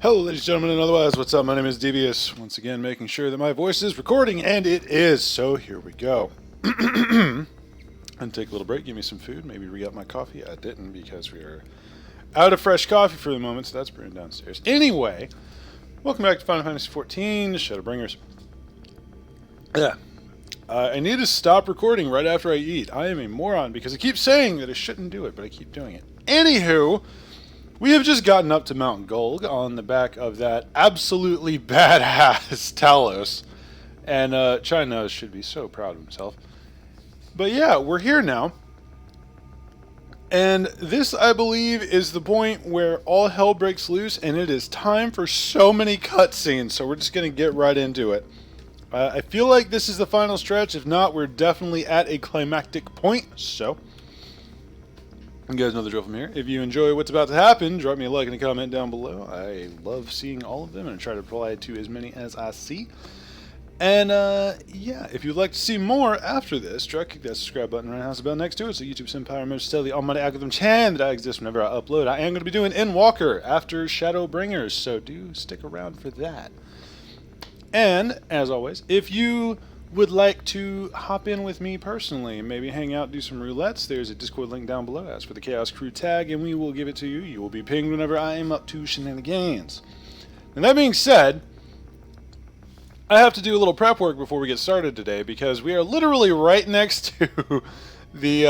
Hello, ladies and gentlemen, and otherwise, what's up? My name is Devious. Once again, making sure that my voice is recording, and it is. So here we go. And take a little break, give me some food, maybe re-up my coffee. I didn't because we are out of fresh coffee for the moment, so that's brewing downstairs. Anyway, welcome back to Final Fantasy XIV, Shadowbringers. Yeah. I need to stop recording right after I eat. I am a moron because I keep saying that I shouldn't do it, but I keep doing it. Anywho, we have just gotten up to Mount Golg on the back of that absolutely badass Talos. And China should be so proud of himself. But yeah, we're here now. And this, I believe, is the point where all hell breaks loose, and it is time for so many cutscenes, so we're just going to get right into it. I feel like this is the final stretch. If not, we're definitely at a climactic point, so you guys know the drill from here. If you enjoy what's about to happen, drop me a like and a comment down below. I love seeing all of them, and I try to reply to as many as I see. And, yeah, if you'd like to see more after this, try to click that subscribe button right now. It's about next to it, so YouTube Senpai remembers to tell the almighty algorithm Chan that I exist whenever I upload. I am going to be doing Endwalker after Shadowbringers, so do stick around for that. And, as always, if you would like to hop in with me personally, maybe hang out, do some roulettes, there's a Discord link down below. Ask for the Chaos Crew tag, and we will give it to you. You will be pinged whenever I am up to shenanigans. And that being said, I have to do a little prep work before we get started today, because we are literally right next to the,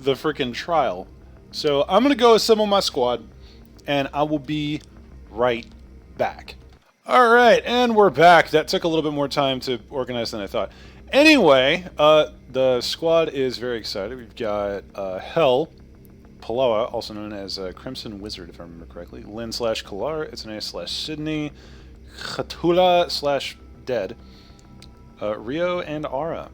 frickin' trial. So I'm going to go assemble my squad, and I will be right back. Alright, and we're back. That took a little bit more time to organize than I thought. Anyway, the squad is very excited. We've got Hell, Palawa, also known as Crimson Wizard, if I remember correctly. Lynn / Kalar, Itsune / Sydney, Chatula / Dead, Rio, and Ara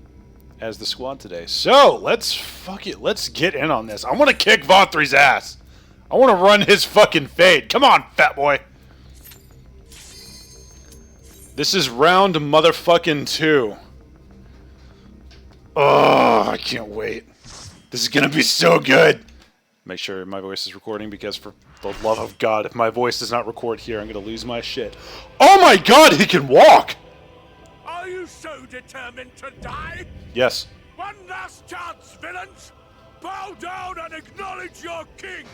as the squad today. So, let's get in on this. I want to kick Vothri's ass. I want to run his fucking fade. Come on, fat boy. This is round motherfucking 2. Oh, I can't wait. This is gonna be so good. Make sure my voice is recording, because for the love of God, if my voice does not record here, I'm gonna lose my shit. Oh my God, he can walk! Are you so determined to die? Yes. One last chance, villains! Bow down and acknowledge your king!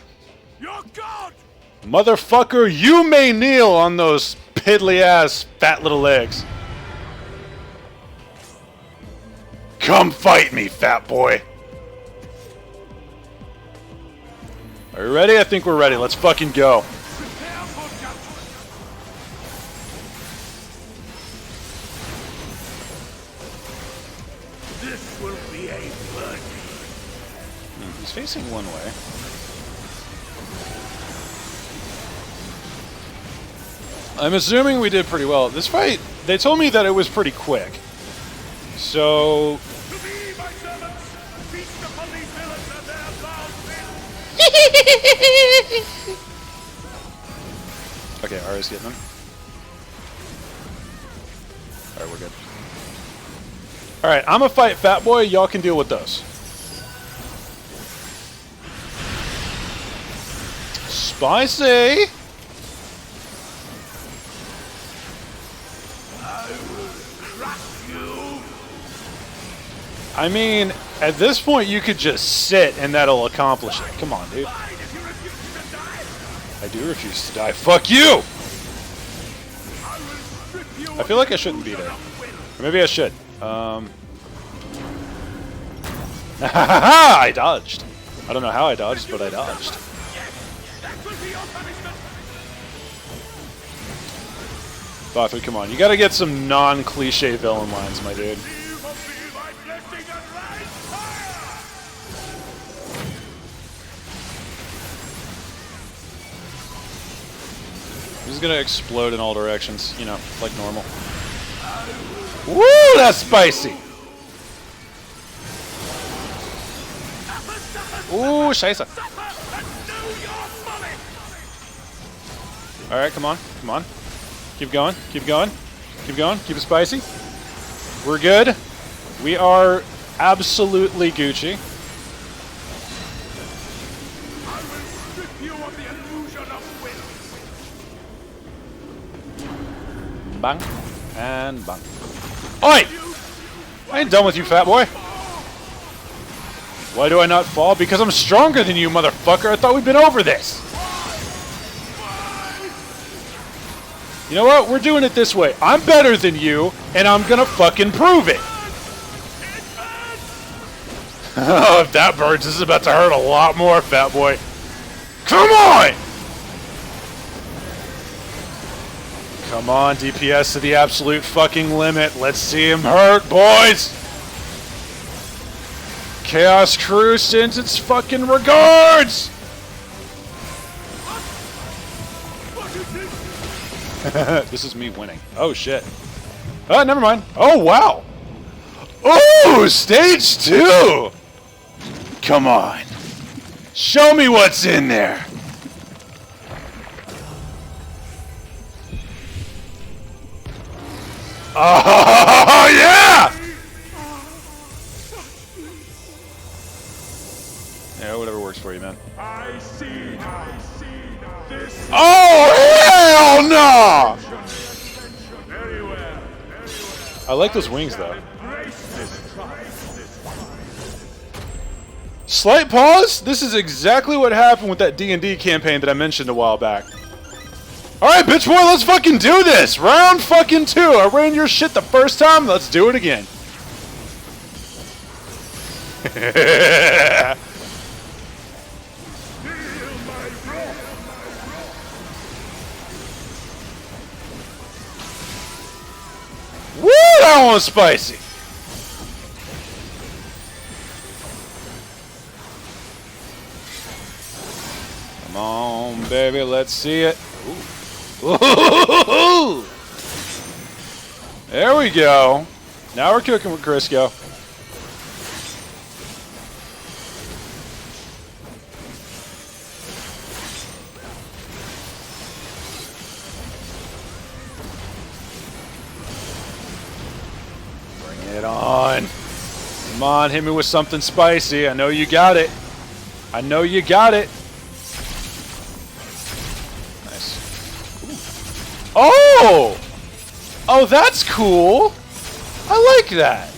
Your god! Motherfucker, you may kneel on those piddly-ass fat little legs. Come fight me, fat boy. Are you ready? I think we're ready. Let's fucking go. Prepare for judgment. This will be a blood. He's facing one way. I'm assuming we did pretty well. This fight, they told me that it was pretty quick. So... To be my servants, feast upon these villains and their loud men. Okay, Ara's getting him. Alright, we're good. Alright, I'm gonna fight Fat Boy. Y'all can deal with those. Spicy! I mean, at this point, you could just sit and that'll accomplish it. Come on, dude. I do refuse to die. Fuck you! I feel like I shouldn't be there. Or maybe I should. I dodged. I don't know how I dodged, but I dodged. Vothri, come on. You gotta get some non-cliche villain lines, my dude. He's gonna explode in all directions, you know, like normal. Woo, that's spicy! Ooh, scheisse. Alright, come on, come on. Keep going, keep going, keep going, keep it spicy. We're good. We are absolutely Gucci. Bang. And bang. Oi! I ain't done with you, fat boy. Why do I not fall? Because I'm stronger than you, motherfucker. I thought we'd been over this. You know what? We're doing it this way. I'm better than you, and I'm gonna fucking prove it. Oh, if that burns, this is about to hurt a lot more, fat boy. Come on! Come on, DPS to the absolute fucking limit. Let's see him hurt, boys! Chaos Crew sends its fucking regards! This is me winning. Oh, shit. Oh, never mind. Oh, wow. Oh, stage 2! Come on. Show me what's in there. Oh, yeah! Yeah, whatever works for you, man. I see this. Oh, hell no! I like those wings, though. Slight pause? This is exactly what happened with that D&D campaign that I mentioned a while back. Alright, bitch boy, let's fucking do this! Round fucking 2! I ran your shit the first time, let's do it again. Woo! That one was spicy! Come on, baby, let's see it. Ooh. There we go. Now we're cooking with Crisco. Bring it on. Come on, hit me with something spicy. I know you got it. I know you got it. Oh! Oh, that's cool. I like that.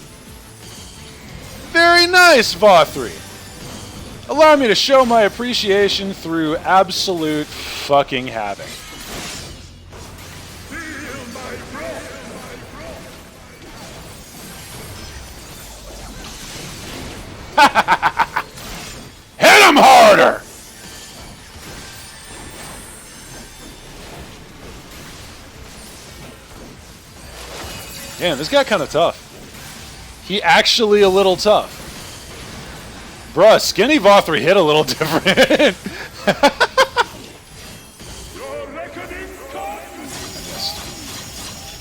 Very nice, Vothri. Allow me to show my appreciation through absolute fucking havoc. Hit him harder! Damn, this guy kind of tough. He actually a little tough. Bruh, Skinny Vothri hit a little different.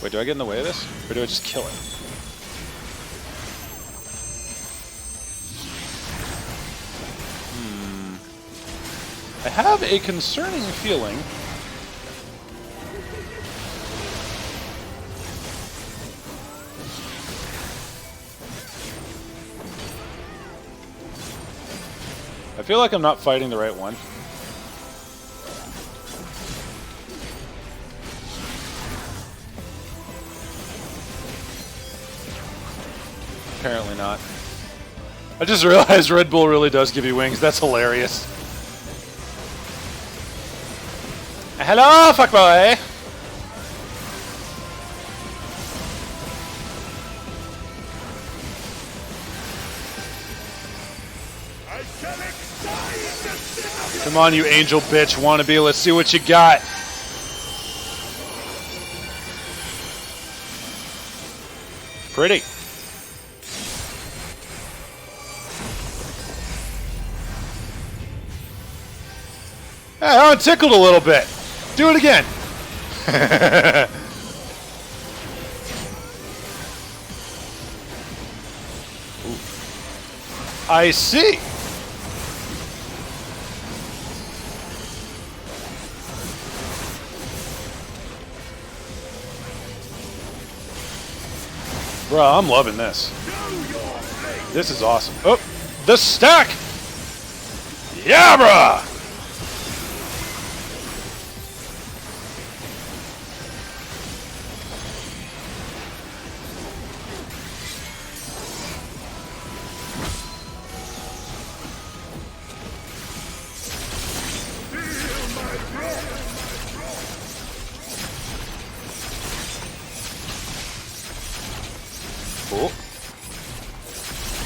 Wait, do I get in the way of this? Or do I just kill it? I have a concerning feeling. I feel like I'm not fighting the right one. Apparently not. I just realized Red Bull really does give you wings. That's hilarious. Hello, fuckboy! Come on, you angel bitch wannabe. Let's see what you got. Pretty. Hey, I'm tickled a little bit. Do it again. I see. Bro, I'm loving this. This is awesome. Oh, the stack! Yeah, bruh!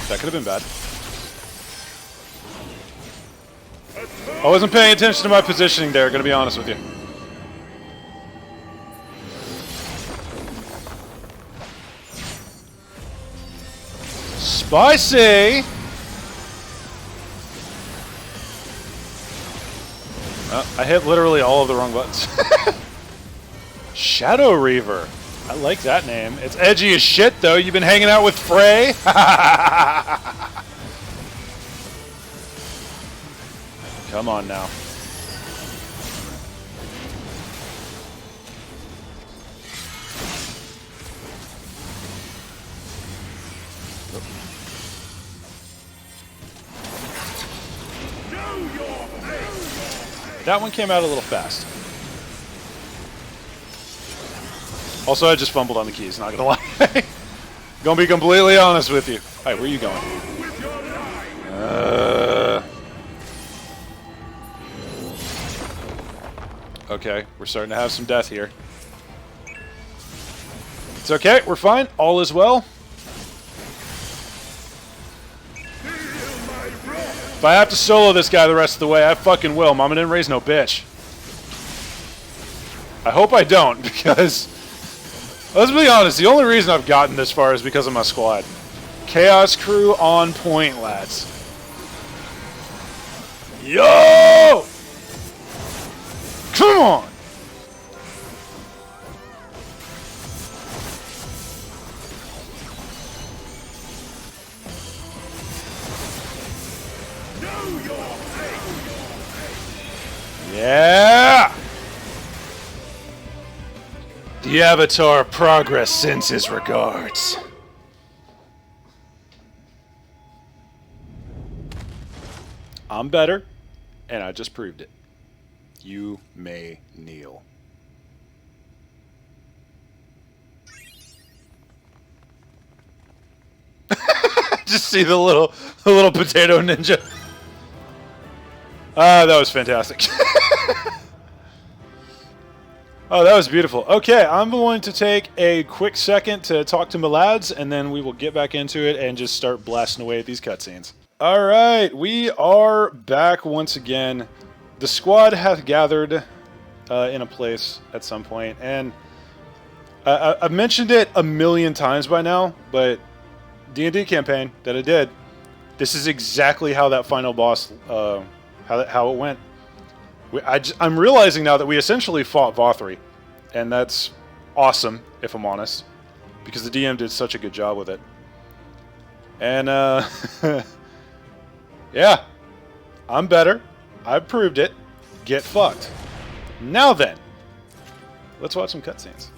That could have been bad. I wasn't paying attention to my positioning there, gonna be honest with you. Spicy! I hit literally all of the wrong buttons. Shadow Reaver. I like that name. It's edgy as shit, though. You've been hanging out with Frey? Come on now. That one came out a little fast. Also, I just fumbled on the keys, not gonna lie. Gonna be completely honest with you. Alright, where are you going? Okay, we're starting to have some death here. It's okay, we're fine. All is well. If I have to solo this guy the rest of the way, I fucking will. Mama didn't raise no bitch. I hope I don't, because... Let's be honest, the only reason I've gotten this far is because of my squad. Chaos Crew on point, lads. Yo! Come on! Yeah! The Avatar Progress sends his regards. I'm better, and I just proved it. You may kneel. Just see the little potato ninja. Ah, that was fantastic. Oh, that was beautiful. Okay, I'm going to take a quick second to talk to my lads, and then we will get back into it and just start blasting away at these cutscenes. All right, we are back once again. The squad hath gathered in a place at some point, and I've mentioned it a million times by now, but D&D campaign that I did, this is exactly how that final boss, how it went. I'm realizing now that we essentially fought Vothri, and that's awesome, if I'm honest, because the DM did such a good job with it. And, yeah, I'm better. I've proved it. Get fucked. Now then, let's watch some cutscenes.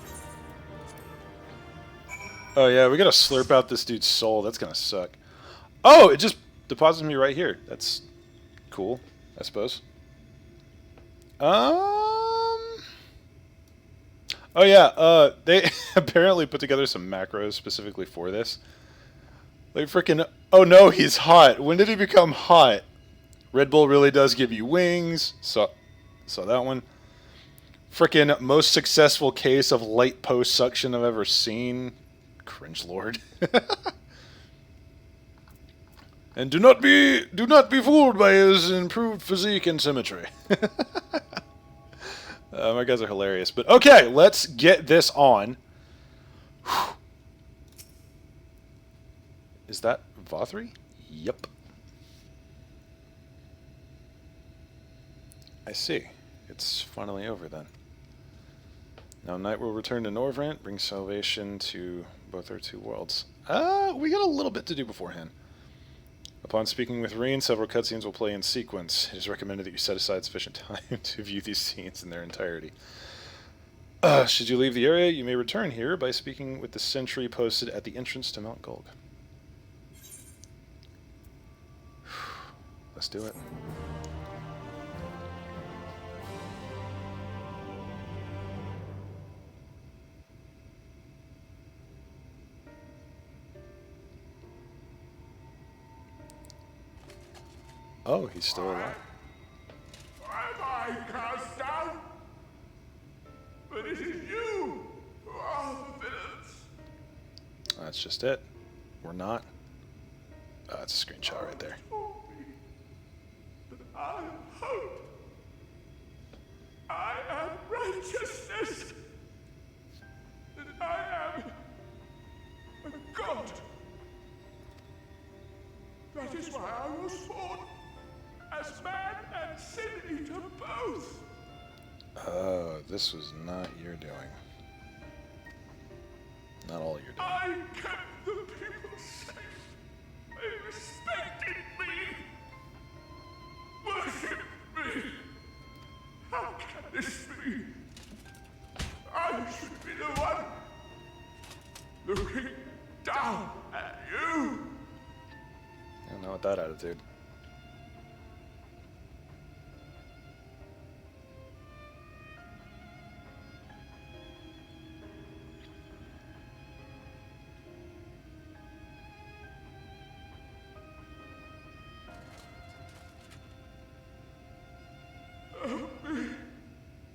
Oh yeah, we gotta slurp out this dude's soul. That's gonna suck. Oh, it just deposits me right here. That's cool, I suppose. Oh yeah, they apparently put together some macros specifically for this. Like freaking, oh no, he's hot. When did he become hot? Red Bull really does give you wings. Saw that one. Freaking most successful case of light post suction I've ever seen. Cringe lord. And do not be fooled by his improved physique and symmetry. My guys are hilarious. But okay, let's get this on. Whew. Is that Vothri? Yep. I see. It's finally over then. Now night will return to Norvrant, bring salvation to both our two worlds. We got a little bit to do beforehand. Upon speaking with Reen, several cutscenes will play in sequence. It is recommended that you set aside sufficient time to view these scenes in their entirety. Should you leave the area, you may return here by speaking with the sentry posted at the entrance to Mount Gulg. Let's do it. Oh, he's still alive. Am I cast down? But it is you who are the villains. That's just it. We're not. Oh, it's a screenshot right there. I am hope. I am righteousness. That I am a god. That is why I was born as man and sin eater both. Oh, this was not your doing. Not all your doing. I kept the people safe. They respected me. Worship me. How can this be? I should be the one looking down at you. I don't know what that attitude.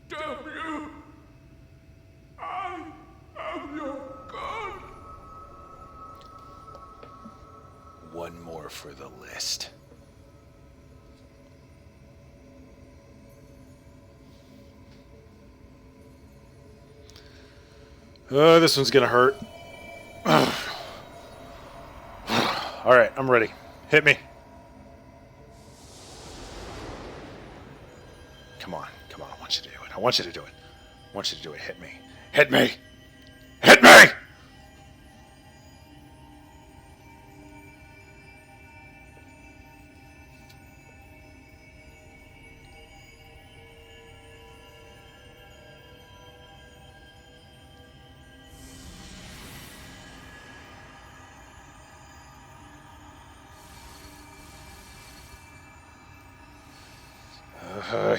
Damn you! I am your god! One more for the list. This one's gonna hurt. Alright, I'm ready. Hit me. Come on, come on, I want you to do it. I want you to do it. I want you to do it. Hit me. Hit me! Hit me!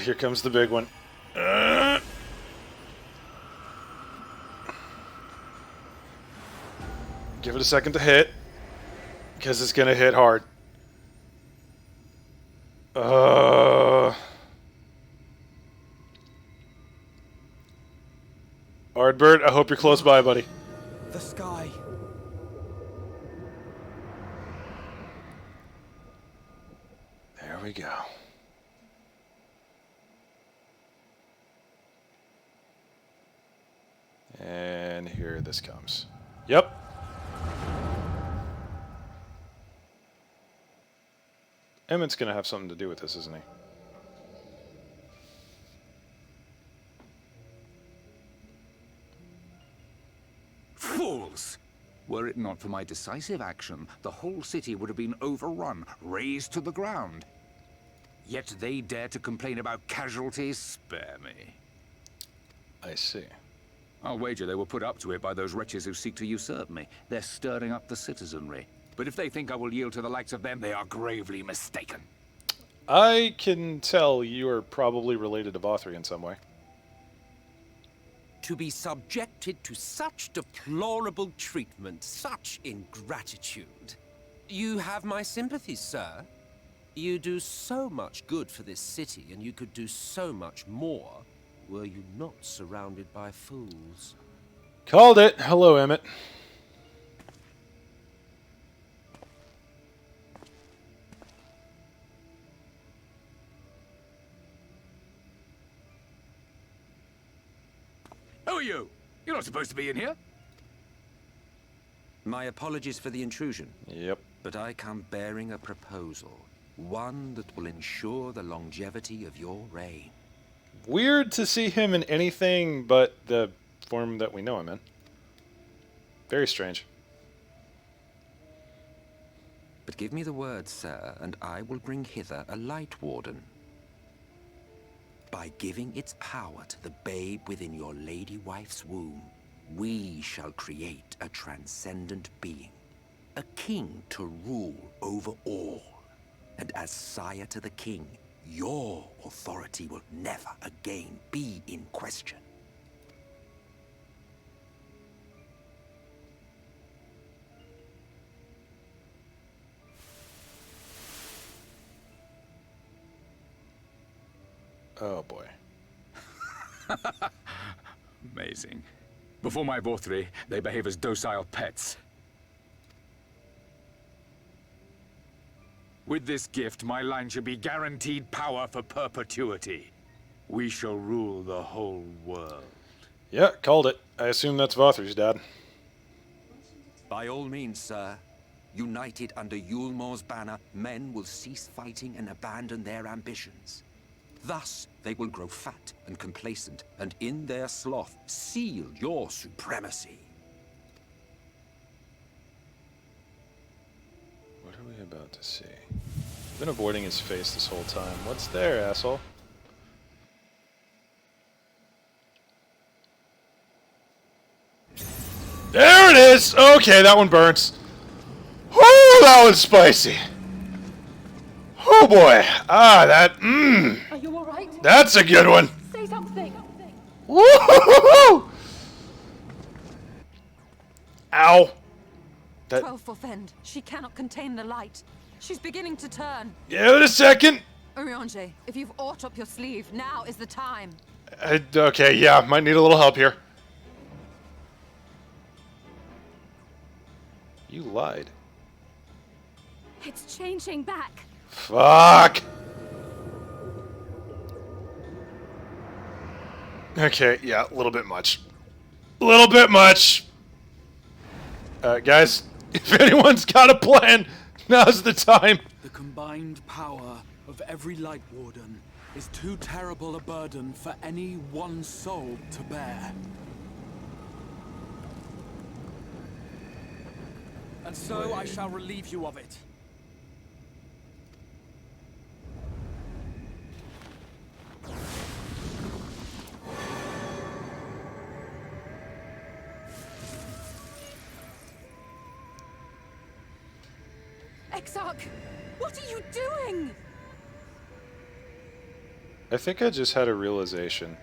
Here comes the big one. Give it a second to hit, because it's going to hit hard. Ardbert, I hope you're close by, buddy. The sky. There we go. And here this comes. Yep. Emmett's gonna have something to do with this, isn't he? Fools! Were it not for my decisive action, the whole city would have been overrun, razed to the ground. Yet they dare to complain about casualties? Spare me. I see. I'll wager they were put up to it by those wretches who seek to usurp me. They're stirring up the citizenry. But if they think I will yield to the likes of them, they are gravely mistaken. I can tell you are probably related to Vothri in some way. To be subjected to such deplorable treatment, such ingratitude. You have my sympathies, sir. You do so much good for this city, and you could do so much more were you not surrounded by fools. Called it. Hello, Emmett. Who are you? You're not supposed to be in here. My apologies for the intrusion. Yep. But I come bearing a proposal. One that will ensure the longevity of your reign. Weird to see him in anything but the form that we know him in. Very strange. But give me the word, sir, and I will bring hither a light warden. By giving its power to the babe within your lady wife's womb, we shall create a transcendent being. A king to rule over all. And as sire to the king, your authority will never again be in question. Oh boy. Amazing. Before my Vothri, they behave as docile pets. With this gift, my line shall be guaranteed power for perpetuity. We shall rule the whole world. Yeah, called it. I assume that's Vother's dad. By all means, sir. United under Yulmor's banner, men will cease fighting and abandon their ambitions. Thus, they will grow fat and complacent, and in their sloth, seal your supremacy. What are we about to see? I've been avoiding his face this whole time. What's there, asshole? There it is! Okay, that one burns. Whoo, that was spicy. Oh boy. Ah, that, Are you alright? that's a good one. Say something! Woo-hoo-hoo-hoo! Ow. That, 12 for Fend. She cannot contain the light. She's beginning to turn. give it a second. Orionji, if you've aught up your sleeve, now is the time. Okay, yeah, might need a little help here. You lied. It's changing back. Fuck! Okay, yeah, a little bit much. A little bit much! Guys, if anyone's got a plan, now's the time. The combined power of every Light Warden is too terrible a burden for any one soul to bear. And so I shall relieve you of it. Exarch, what are you doing? I think I just had a realization.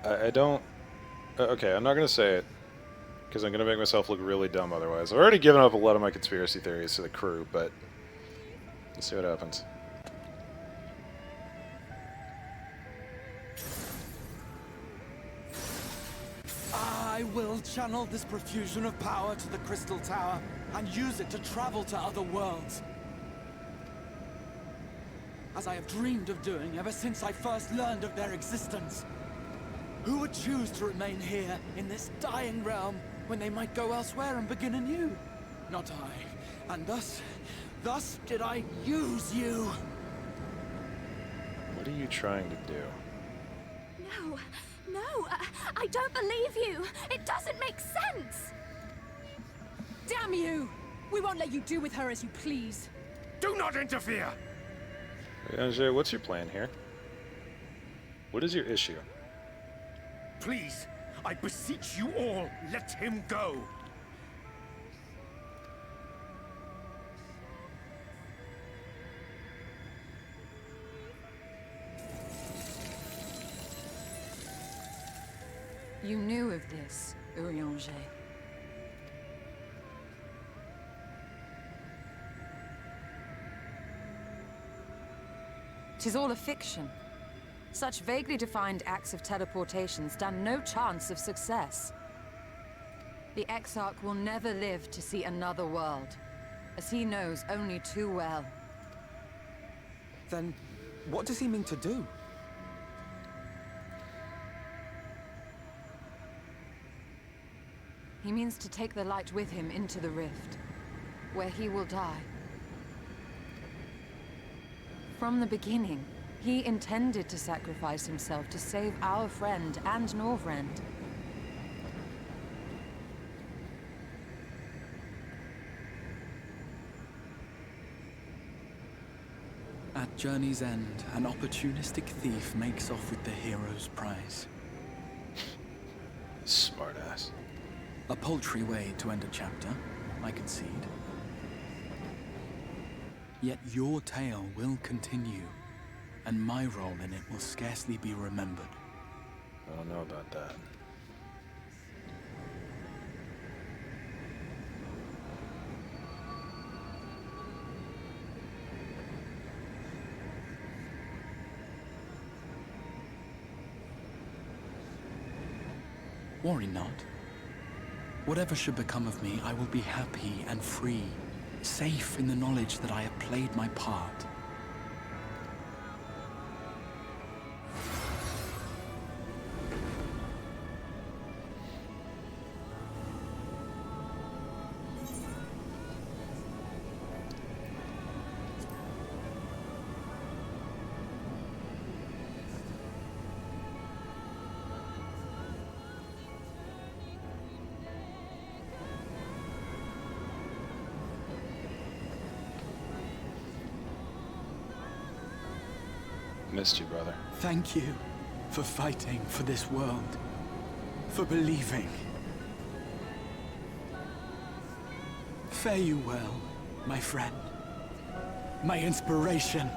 I don't... okay, I'm not gonna say it, because I'm gonna make myself look really dumb otherwise. I've already given up a lot of my conspiracy theories to the crew, but... let's see what happens. I will channel this profusion of power to the Crystal Tower and use it to travel to other worlds. As I have dreamed of doing ever since I first learned of their existence. Who would choose to remain here in this dying realm when they might go elsewhere and begin anew? Not I. And thus did I use you. What are you trying to do? No, I don't believe you. It doesn't make sense. Damn you! We won't let you do with her as you please. Do not interfere! Orionji, what's your plan here? What is your issue? Please, I beseech you all, let him go. You knew of this, Orionji. 'Tis all a fiction. Such vaguely defined acts of teleportation stand no chance of success. The Exarch will never live to see another world, as he knows only too well. Then, what does he mean to do? He means to take the light with him into the rift, where he will die. From the beginning, he intended to sacrifice himself to save our friend and Norvrend. At journey's end, an opportunistic thief makes off with the hero's prize. Smartass. A paltry way to end a chapter, I concede. Yet your tale will continue, and my role in it will scarcely be remembered. I don't know about that. Worry not. Whatever should become of me, I will be happy and free, safe in the knowledge that I have played my part. Missed you, brother. Thank you for fighting for this world, for believing. Fare you well, my friend, my inspiration.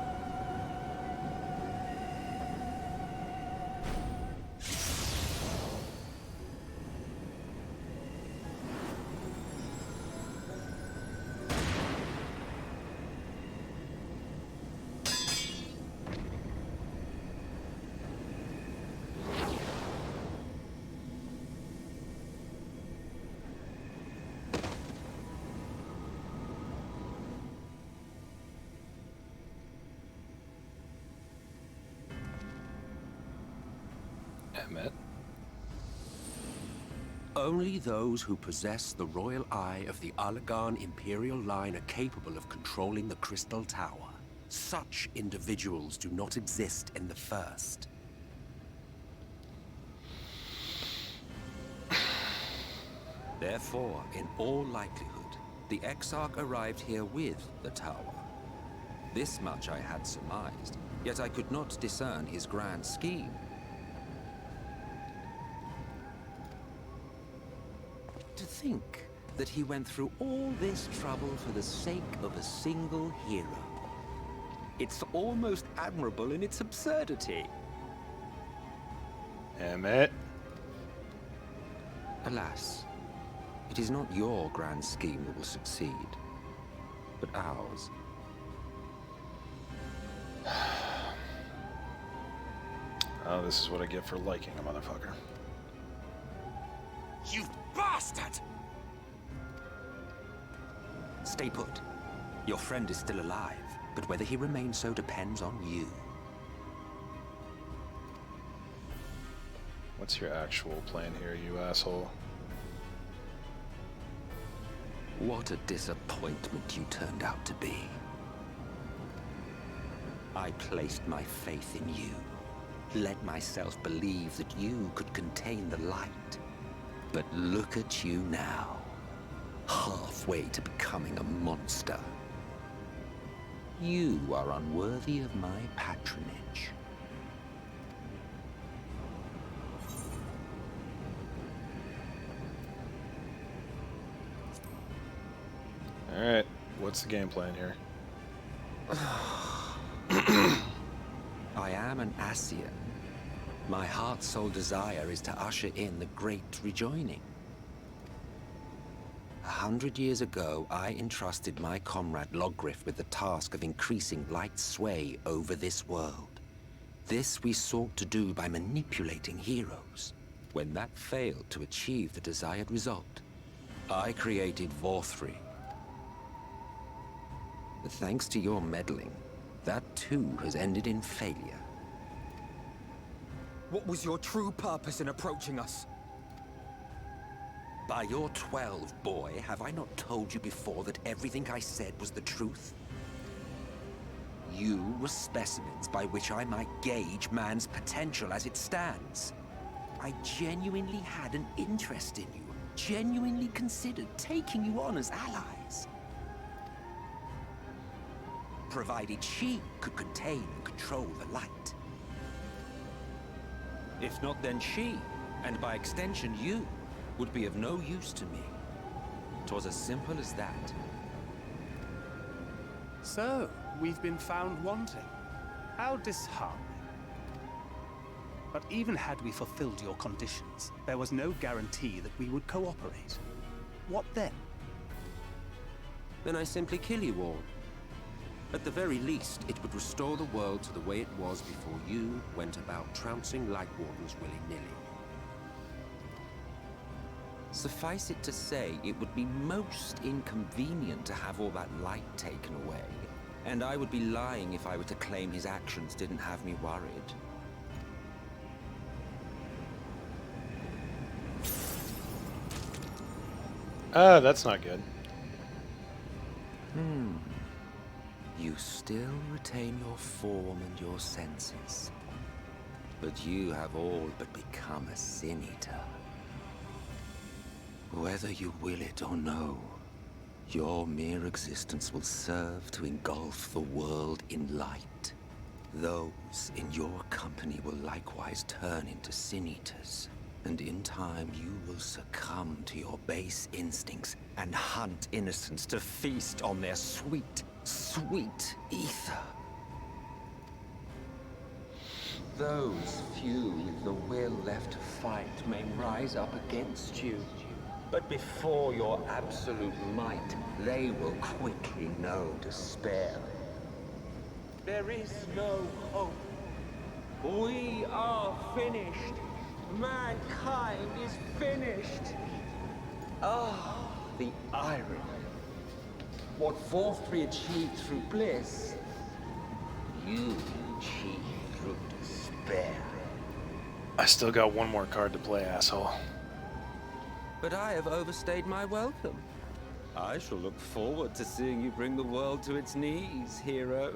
Emmett. Only those who possess the royal eye of the Allagan Imperial line are capable of controlling the Crystal Tower. Such individuals do not exist in the First. Therefore, in all likelihood, the Exarch arrived here with the tower. This much I had surmised, yet I could not discern his grand scheme. To think that he went through all this trouble for the sake of a single hero. It's almost admirable in its absurdity. Emmett. Alas, it is not your grand scheme that will succeed, but ours. Oh, this is what I get for liking a motherfucker. You bastard! Stay put. Your friend is still alive, but whether he remains so depends on you. What's your actual plan here, you asshole? What a disappointment you turned out to be. I placed my faith in you, let myself believe that you could contain the light. But look at you now, halfway to becoming a monster. You are unworthy of my patronage. Alright, what's the game plan here? I am an Asean. My heart's sole desire is to usher in the Great Rejoining. 100 years ago, I entrusted my comrade Logriff with the task of increasing light's sway over this world. This we sought to do by manipulating heroes. When that failed to achieve the desired result, I created Vorthri. But thanks to your meddling, that too has ended in failure. What was your true purpose in approaching us? By your 12, boy, have I not told you before that everything I said was the truth? You were specimens by which I might gauge man's potential as it stands. I genuinely had an interest in you, genuinely considered taking you on as allies. Provided she could contain and control the light. If not, then she, and by extension you, would be of no use to me. 'Twas as simple as that. So, we've been found wanting. How disheartening. But even had we fulfilled your conditions, there was no guarantee that we would cooperate. What then? Then I simply kill you all. At the very least, it would restore the world to the way it was before you went about trouncing Light Wardens willy-nilly. Suffice it to say, it would be most inconvenient to have all that light taken away. And I would be lying if I were to claim his actions didn't have me worried. That's not good. You still retain your form and your senses. But you have all but become a Sin Eater. Whether you will it or no, your mere existence will serve to engulf the world in light. Those in your company will likewise turn into Sin Eaters. And in time, you will succumb to your base instincts and hunt innocents to feast on their sweet, sweet ether. Those few with the will left to fight may rise up against you. But before your absolute might, they will quickly know despair. There is no hope. We are finished. Mankind is finished. Ah, the irony. What Vorthri achieved through bliss, you achieved through despair. I still got one more card to play, asshole. But I have overstayed my welcome. I shall look forward to seeing you bring the world to its knees, hero.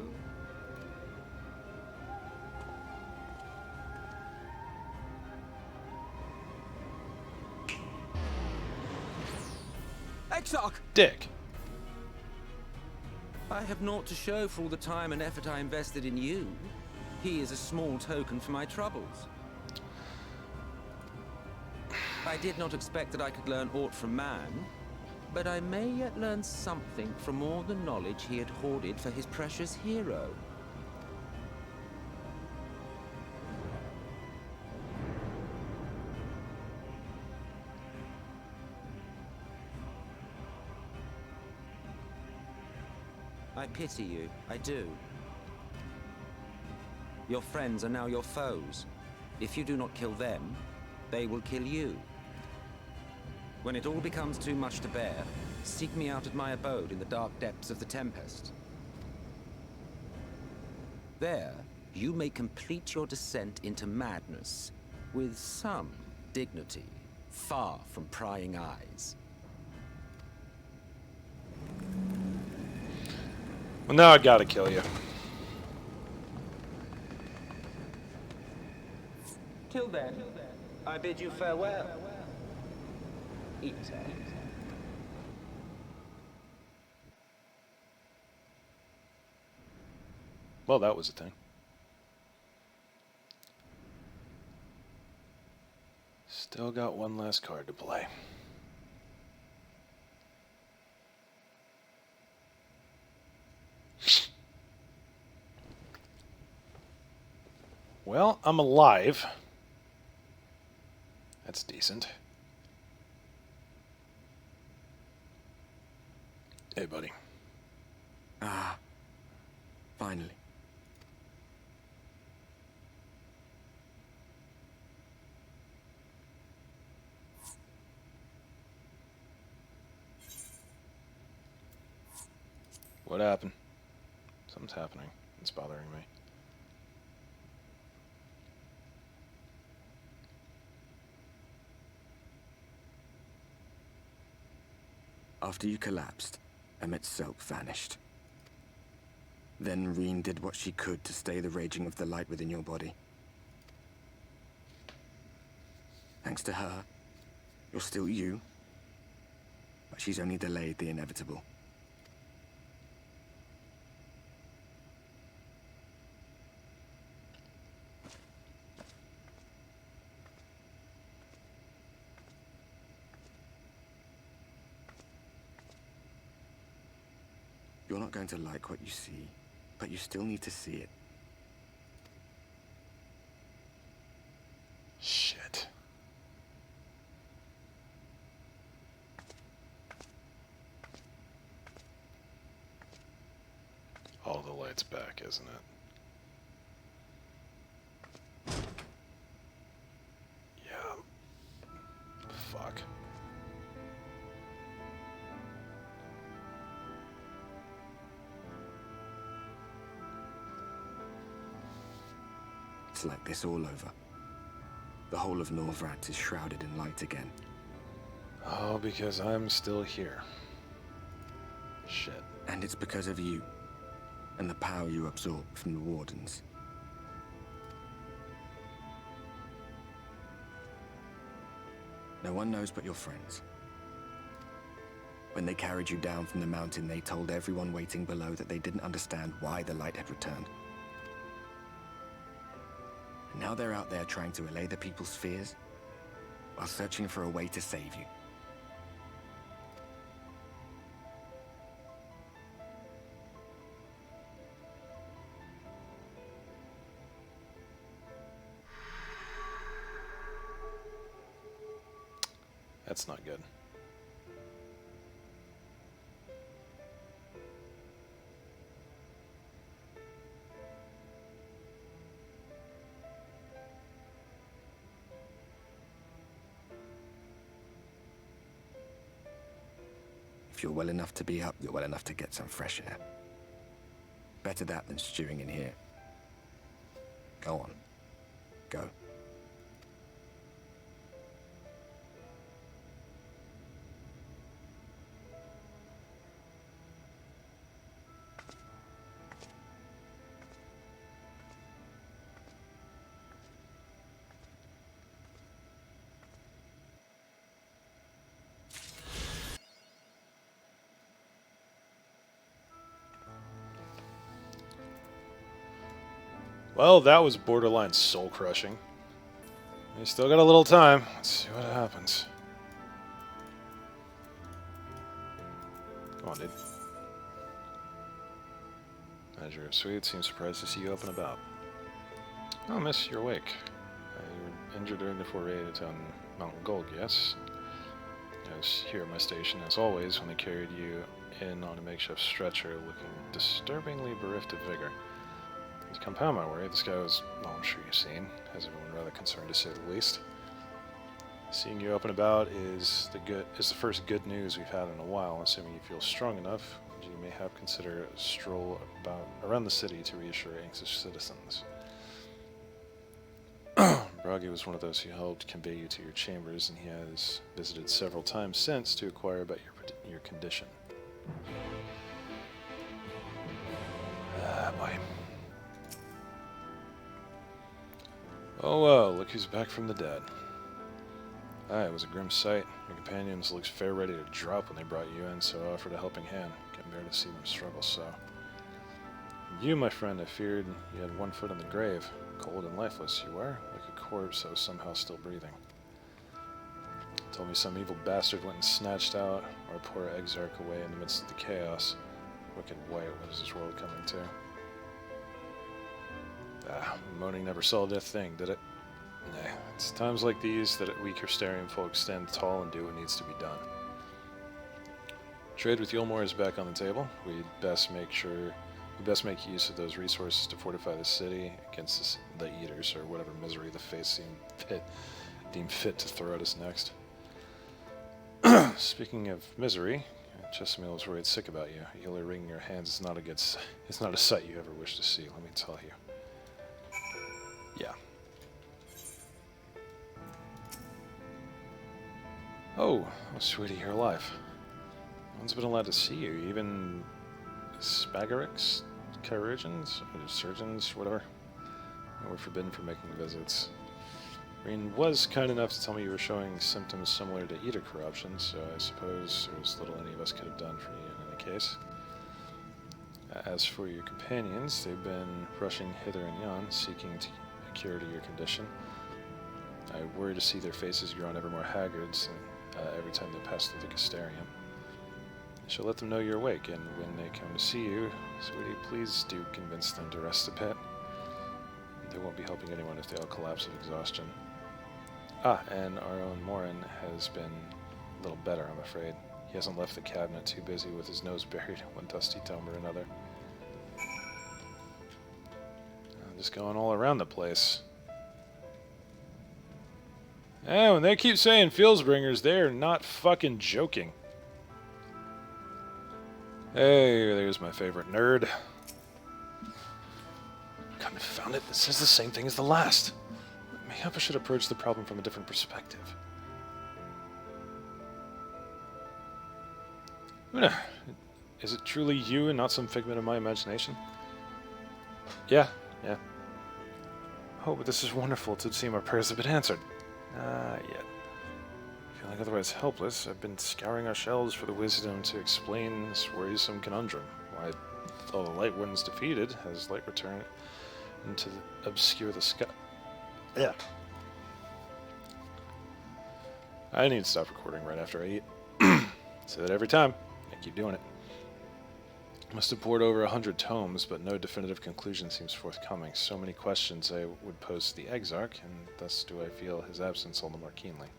Exarch! Dick. I have naught to show for all the time and effort I invested in you. He is a small token for my troubles. I did not expect that I could learn aught from man, but I may yet learn something from all the knowledge he had hoarded for his precious hero. I pity you, I do. Your friends are now your foes. If you do not kill them, they will kill you. When it all becomes too much to bear, seek me out at my abode in the dark depths of the Tempest. There, you may complete your descent into madness with some dignity, far from prying eyes. Well, now I gotta kill you. Till then, I bid you farewell. Eater. Well, that was a thing. Still got one last card to play. Well, I'm alive. That's decent. Hey, buddy. Ah, finally. What happened? Something's happening. It's bothering me. After you collapsed, Emmett's self vanished. Then Reen did what she could to stay the raging of the light within your body. Thanks to her, you're still you, but she's only delayed the inevitable. You're not going to like what you see, but you still need to see it. Shit. All the light's back, isn't it? Yeah. Fuck. It's like this all over. The whole of Norvrat is shrouded in light again. Oh, because I'm still here. Shit. And it's because of you, and the power you absorb from the Wardens. No one knows but your friends. When they carried you down from the mountain, they told everyone waiting below that they didn't understand why the light had returned. And now they're out there trying to allay the people's fears, while searching for a way to save you. That's not good. If you're well enough to be up, you're well enough to get some fresh air. Better that than stewing in here. Go on. Go. Well, that was borderline soul-crushing. We still got a little time. Let's see what happens. Come on, dude. Manager of Suite seems surprised to see you up and about. Oh, miss, you're awake. You were injured during the foray on Mountain Gold, yes? I was here at my station, as always, when they carried you in on a makeshift stretcher, looking disturbingly bereft of vigor. To compound my worry, this guy was, well, I'm sure you've seen, has everyone rather concerned to say the least. Seeing you up and about is the first good news we've had in a while. Assuming you feel strong enough, you may have considered a stroll around the city to reassure anxious citizens. Bragi was one of those who helped convey you to your chambers, and he has visited several times since to inquire about your condition. Ah, boy. Oh well, look who's back from the dead. Aye, it was a grim sight. Your companions looked fair ready to drop when they brought you in, so I offered a helping hand. Couldn't bear to see them struggle so. You, my friend, I feared you had one foot in the grave. Cold and lifeless you were, like a corpse that was somehow still breathing. Told me some evil bastard went and snatched out our poor exarch away in the midst of the chaos. Wicked white, what is this world coming to? Moaning never solved a thing, did it? Nah, it's times like these that we Crystarian folk stand tall and do what needs to be done. Trade with Yulmore is back on the table. We'd best make use of those resources to fortify the city against the Eaters, or whatever misery the fates deem fit to throw at us next. Speaking of misery, Chesamil was worried sick about you. You'll wringing your hands is not a sight you ever wish to see, let me tell you. Yeah. Oh, sweetie, you're alive. No one's been allowed to see you, even Spagarix, chirurgeons, or surgeons, whatever. We're forbidden from making visits. Reen was kind enough to tell me you were showing symptoms similar to Eater corruption, so I suppose there was little any of us could have done for you in any case. As for your companions, they've been rushing hither and yon, seeking a cure to your condition. I worry to see their faces grown ever more haggard every time they pass through the Castarium. I shall let them know you're awake, and when they come to see you, sweetie, please do convince them to rest a bit. They won't be helping anyone if they all collapse of exhaustion. And our own Morin has been a little better, I'm afraid. He hasn't left the cabinet, too busy with his nose buried in one dusty tome or another. Just going all around the place. And when they keep saying Shadowbringers, they're not fucking joking. Hey, there's my favorite nerd. Come Found it. It says the same thing as the last. Maybe I should approach the problem from a different perspective. Luna, is it truly you and not some figment of my imagination? Yeah. Oh, but this is wonderful. It would seem our prayers have been answered. Yet. Feeling otherwise helpless, I've been scouring our shelves for the wisdom to explain this worrisome conundrum. Why, with all the light ones defeated, has light returned into obscure the sky? Yeah. I need to stop recording right after I eat. Say that every time. I keep doing it. Must have poured over 100 tomes, but no definitive conclusion seems forthcoming. So many questions I would pose to the Exarch, and thus do I feel his absence all the more keenly.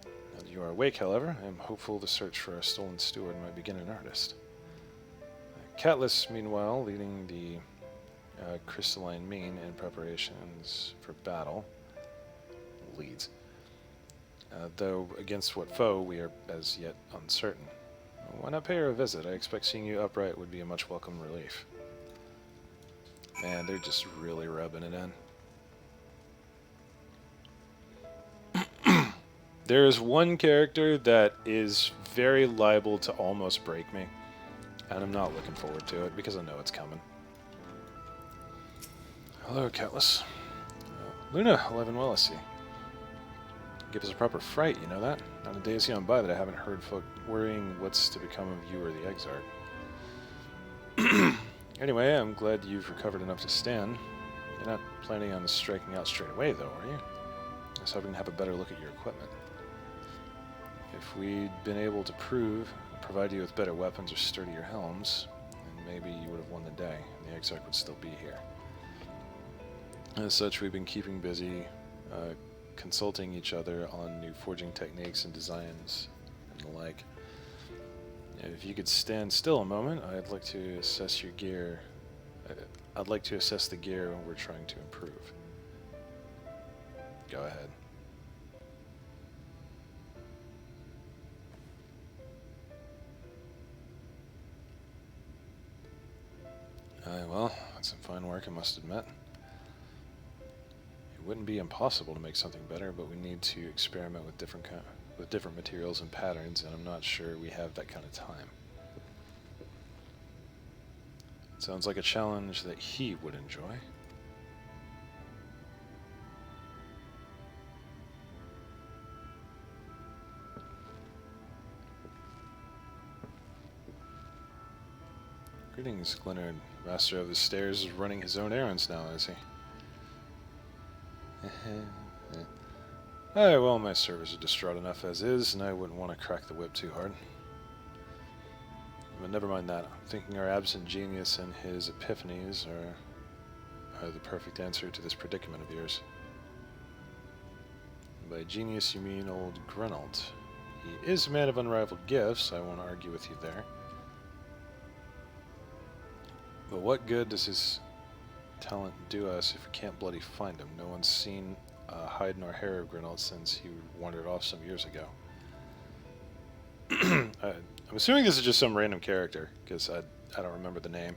Now that you are awake, however, I am hopeful the search for our stolen steward might begin in earnest. Catelys, meanwhile, leading the crystalline mean in preparations for battle, leads. Though against what foe we are as yet uncertain. Why not pay her a visit? I expect seeing you upright would be a much welcome relief. Man, they're just really rubbing it in. There is one character that is very liable to almost break me, and I'm not looking forward to it because I know it's coming. Hello, Catelys. Luna, alive and well, I see. Give us a proper fright, you know that? Not a day has gone by that I haven't heard folk worrying what's to become of you or the Exarch. Anyway, I'm glad you've recovered enough to stand. You're not planning on striking out straight away, though, are you? I was hoping to have a better look at your equipment. If we'd been able to provide you with better weapons or sturdier helms, then maybe you would have won the day, and the Exarch would still be here. As such, we've been keeping busy, consulting each other on new forging techniques and designs and the like. If you could stand still a moment, I'd like to assess your gear. I'd like to assess the gear we're trying to improve. Go ahead. Well, that's some fine work, I must admit. It wouldn't be impossible to make something better, but we need to experiment with different materials and patterns, and I'm not sure we have that kind of time. It sounds like a challenge that he would enjoy. Greetings, Glenard. Master of the Stairs is running his own errands now, is he? Aye, well, my servers are distraught enough as is, and I wouldn't want to crack the whip too hard. But never mind that. I'm thinking our absent genius and his epiphanies are the perfect answer to this predicament of yours. And by genius, you mean old Grenold. He is a man of unrivaled gifts, I won't argue with you there. But what good does his talent do us if we can't bloody find him? No one's seen hide nor hair of Grenold since he wandered off some years ago. I'm assuming this is just some random character, because I don't remember the name.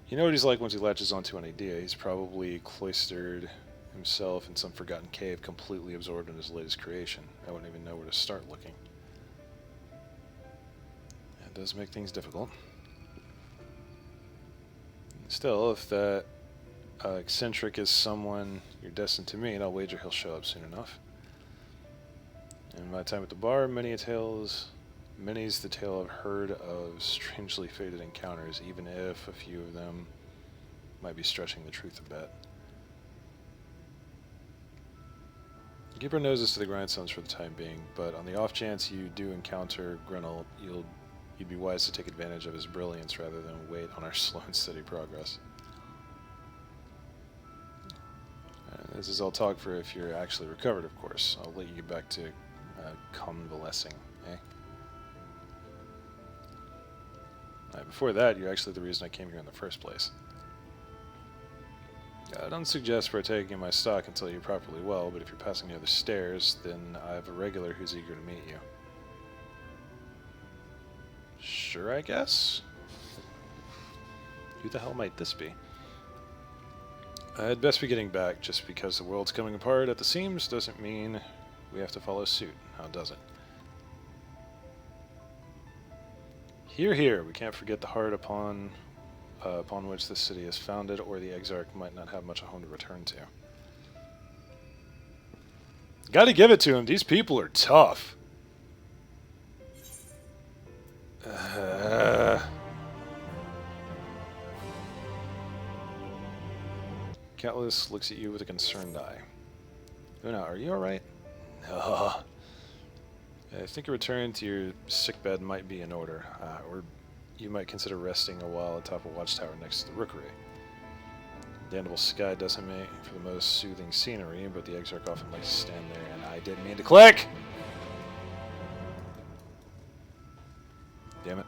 You know what he's like once he latches onto an idea. He's probably cloistered himself in some forgotten cave, completely absorbed in his latest creation. I wouldn't even know where to start looking. It does make things difficult. Still, if that eccentric is someone you're destined to meet, I'll wager he'll show up soon enough. In my time at the bar, many's the tale I've heard of strangely fated encounters, even if a few of them might be stretching the truth a bit. Keep our noses to the grindstones for the time being, but on the off chance you do encounter Grenold, you'd be wise to take advantage of his brilliance rather than wait on our slow and steady progress. This is all talk for if you're actually recovered, of course. I'll let you get back to convalescing, eh? Before that, you're actually the reason I came here in the first place. I don't suggest partaking in my stock until you're properly well, but if you're passing near the stairs, then I have a regular who's eager to meet you. Sure, I guess? Who the hell might this be? I'd best be getting back. Just because the world's coming apart at the seams doesn't mean we have to follow suit. Now does it? Here, here. We can't forget the heart upon which the city is founded, or the Exarch might not have much a home to return to. Gotta give it to him. These people are tough. Catelys looks at you with a concerned eye. Una, are you alright? No. I think a return to your sickbed might be in order, or you might consider resting a while atop a watchtower next to the rookery. The Animal Sky doesn't make for the most soothing scenery, but the Exarch often likes to stand there, and I didn't mean to click! Damn it.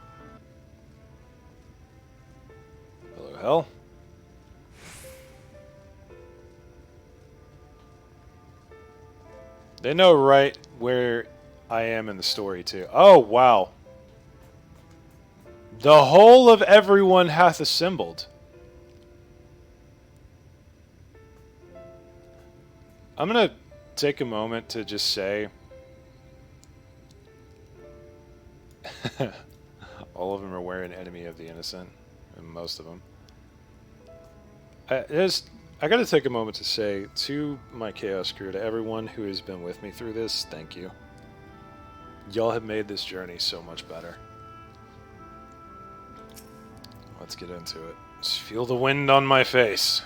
Hello, hell. They know right where I am in the story, too. Oh, wow. The whole of everyone hath assembled. I'm going to take a moment to just say all of them are wearing Enemy of the Innocent, and most of them. I got to take a moment to say to my Chaos crew, to everyone who has been with me through this, thank you. Y'all have made this journey so much better. Let's get into it. Just feel the wind on my face.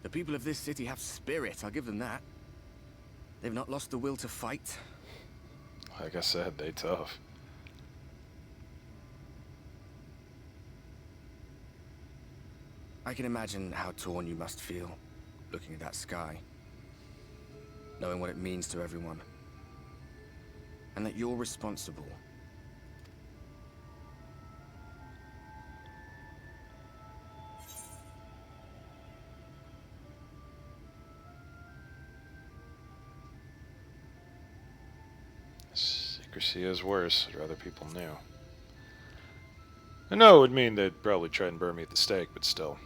The people of this city have spirit, I'll give them that. They've not lost the will to fight. Like I said, they tough. I can imagine how torn you must feel, looking at that sky. Knowing what it means to everyone. And that you're responsible. Secrecy is worse. I'd rather people knew. I know it would mean they'd probably try and burn me at the stake, but still.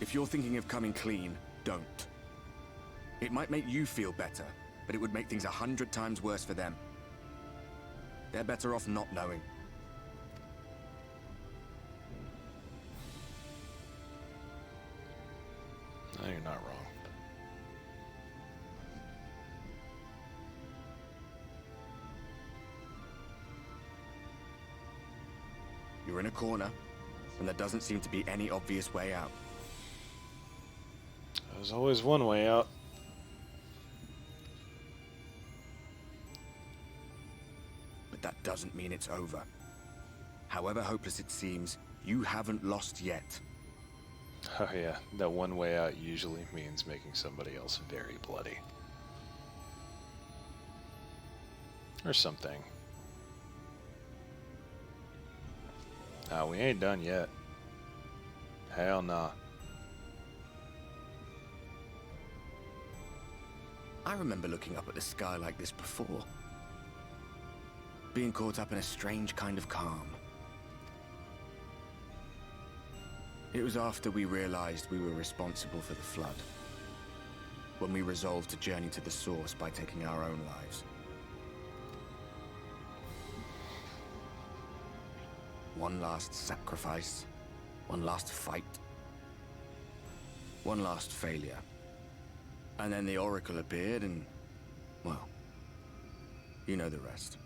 If you're thinking of coming clean, don't. It might make you feel better, but it would make things 100 times worse for them. They're better off not knowing. No, you're not wrong. You're in a corner, and there doesn't seem to be any obvious way out. There's always one way out. But that doesn't mean it's over. However hopeless it seems, you haven't lost yet. Oh yeah, that one way out usually means making somebody else very bloody. Or something. Nah, we ain't done yet. Hell nah. I remember looking up at the sky like this before. Being caught up in a strange kind of calm. It was after we realized we were responsible for the flood. When we resolved to journey to the source by taking our own lives. One last sacrifice. One last fight. One last failure. And then the Oracle appeared and, well, you know the rest.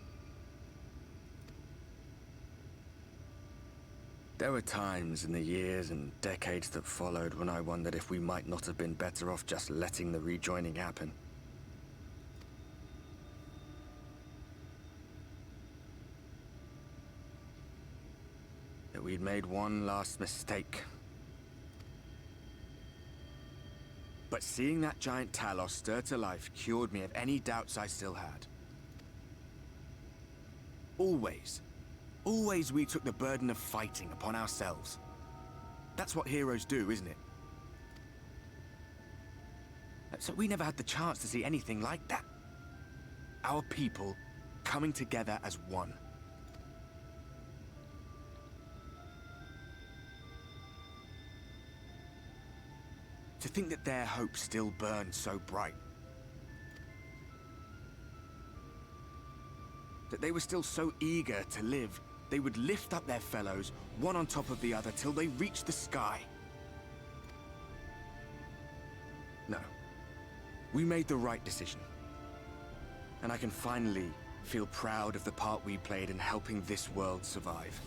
There were times in the years and decades that followed when I wondered if we might not have been better off just letting the rejoining happen. That we'd made one last mistake. But seeing that giant Talos stir to life cured me of any doubts I still had. Always. Always we took the burden of fighting upon ourselves. That's what heroes do, isn't it? So we never had the chance to see anything like that. Our people coming together as one. To think that their hope still burned so bright. That they were still so eager to live, they would lift up their fellows, one on top of the other, till they reached the sky. No. We made the right decision. And I can finally feel proud of the part we played in helping this world survive.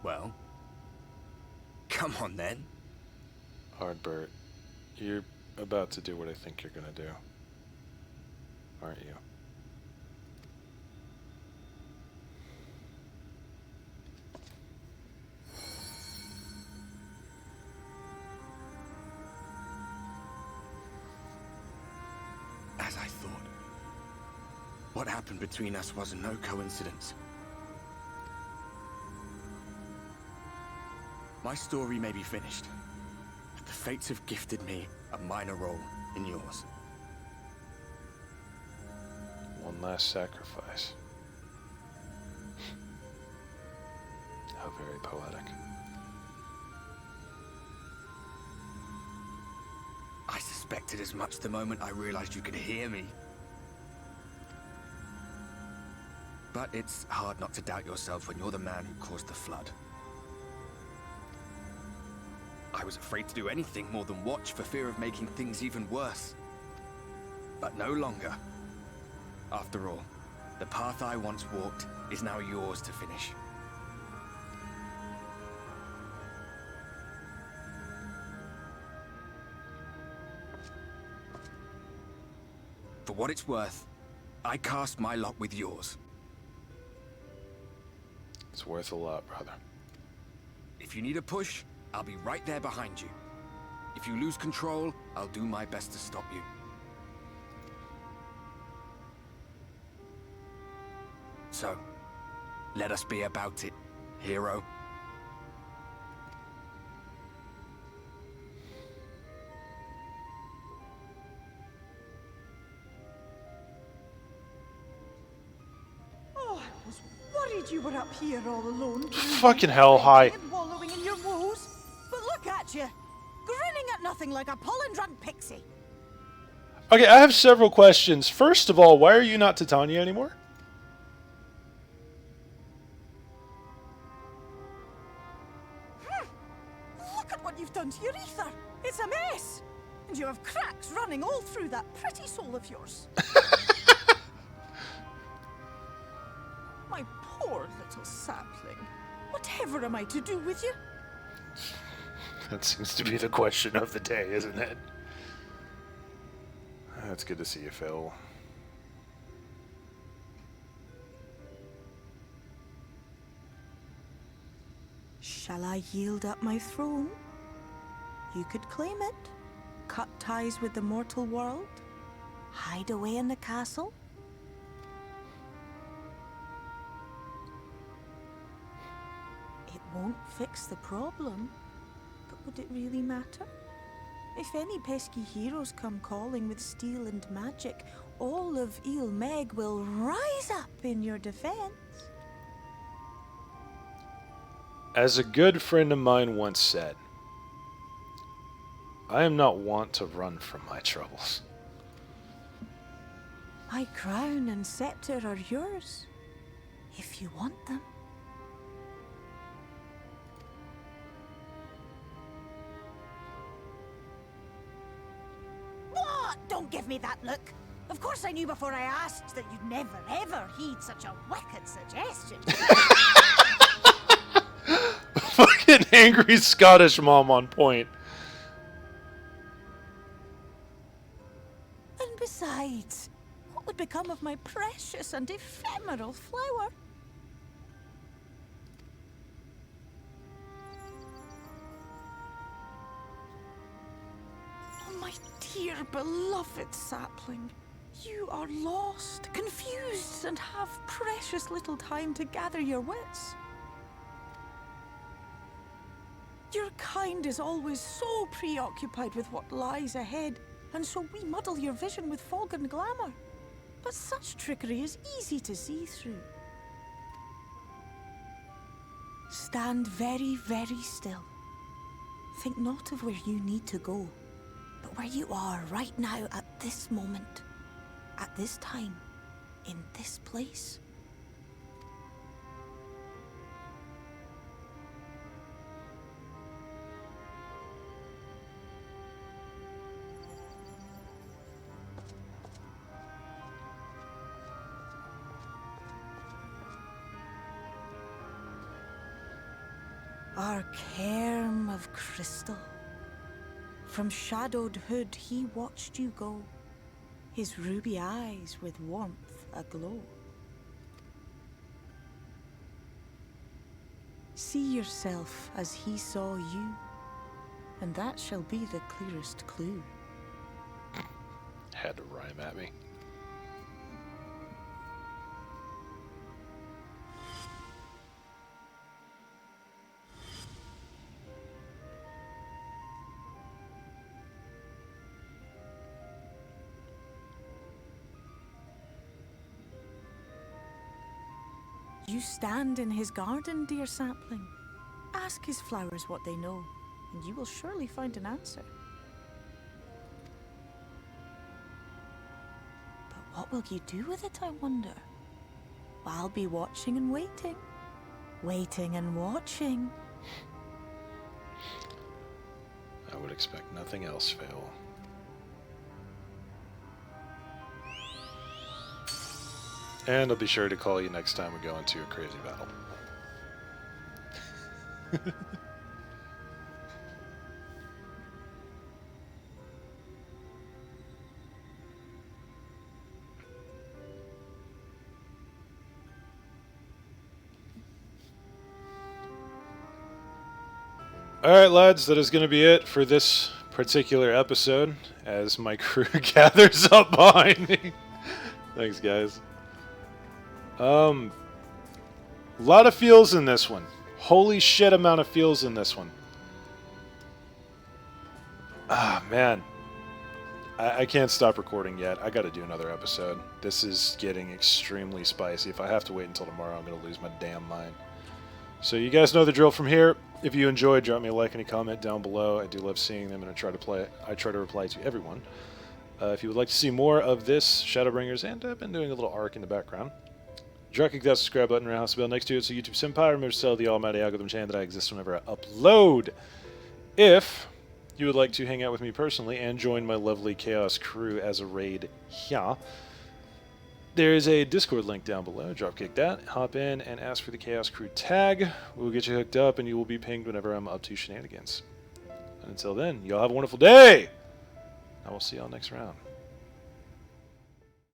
Well, come on then. Hardbert, you're about to do what I think you're gonna do, aren't you? As I thought. What happened between us was no coincidence. My story may be finished, but the fates have gifted me a minor role in yours. One last sacrifice. How very poetic. I suspected as much the moment I realized you could hear me. But it's hard not to doubt yourself when you're the man who caused the flood. I was afraid to do anything more than watch for fear of making things even worse. But no longer. After all, the path I once walked is now yours to finish. For what it's worth, I cast my lot with yours. It's worth a lot, brother. If you need a push, I'll be right there behind you. If you lose control, I'll do my best to stop you. So, let us be about it, hero. Oh, I was worried you were up here all alone. Fucking hell, hi. And wallowing in your woes. But look at you, grinning at nothing like a pollen-drunk pixie. Okay, I have several questions. First of all, why are you not Titania anymore? Look at what you've done to your ether. It's a mess. And you have cracks running all through that pretty soul of yours. My poor little sapling. Whatever am I to do with you? That seems to be the question of the day, isn't it? It's good to see you, Phil. Shall I yield up my throne? You could claim it, cut ties with the mortal world, hide away in the castle. It won't fix the problem, but would it really matter? If any pesky heroes come calling with steel and magic, all of Il Meg will rise up in your defense. As a good friend of mine once said, I am not wont to run from my troubles. My crown and scepter are yours, if you want them. What? Don't give me that look. Of course I knew before I asked that you'd never ever heed such a wicked suggestion. Fucking angry Scottish mom on point. And besides, what would had become of my precious and ephemeral flower? Oh, my dear beloved sapling. You are lost, confused, and have precious little time to gather your wits. Your kind is always so preoccupied with what lies ahead, and so we muddle your vision with fog and glamour. But such trickery is easy to see through. Stand very, very still. Think not of where you need to go, but where you are right now at this moment. At this time, in this place. Our cairn of crystal. From shadowed hood he watched you go, his ruby eyes with warmth aglow. See yourself as he saw you, and that shall be the clearest clue. Had to rhyme at me. You stand in his garden, dear sapling. Ask his flowers what they know, and you will surely find an answer. But what will you do with it, I wonder? I'll be watching and waiting. Waiting and watching. I would expect nothing else, Fail. And I'll be sure to call you next time we go into a crazy battle. Alright lads, that is going to be it for this particular episode as my crew gathers up behind me. Thanks guys. A lot of feels in this one. Holy shit amount of feels in this one. Ah, man. I can't stop recording yet. I gotta do another episode. This is getting extremely spicy. If I have to wait until tomorrow, I'm gonna lose my damn mind. So you guys know the drill from here. If you enjoyed, drop me a like and a comment down below. I do love seeing them, and I try to reply to everyone. If you would like to see more of this Shadowbringers, and I've been doing a little arc in the background, click that subscribe button or house bell next to it so YouTube Senpai remembers to tell the almighty algorithm chain that I exist whenever I upload. If you would like to hang out with me personally and join my lovely Chaos crew as a raid here, there is a Discord link down below. Dropkick that, hop in, and ask for the Chaos crew tag. We'll get you hooked up, and you will be pinged whenever I'm up to shenanigans. And until then, y'all have a wonderful day! I will see y'all next round.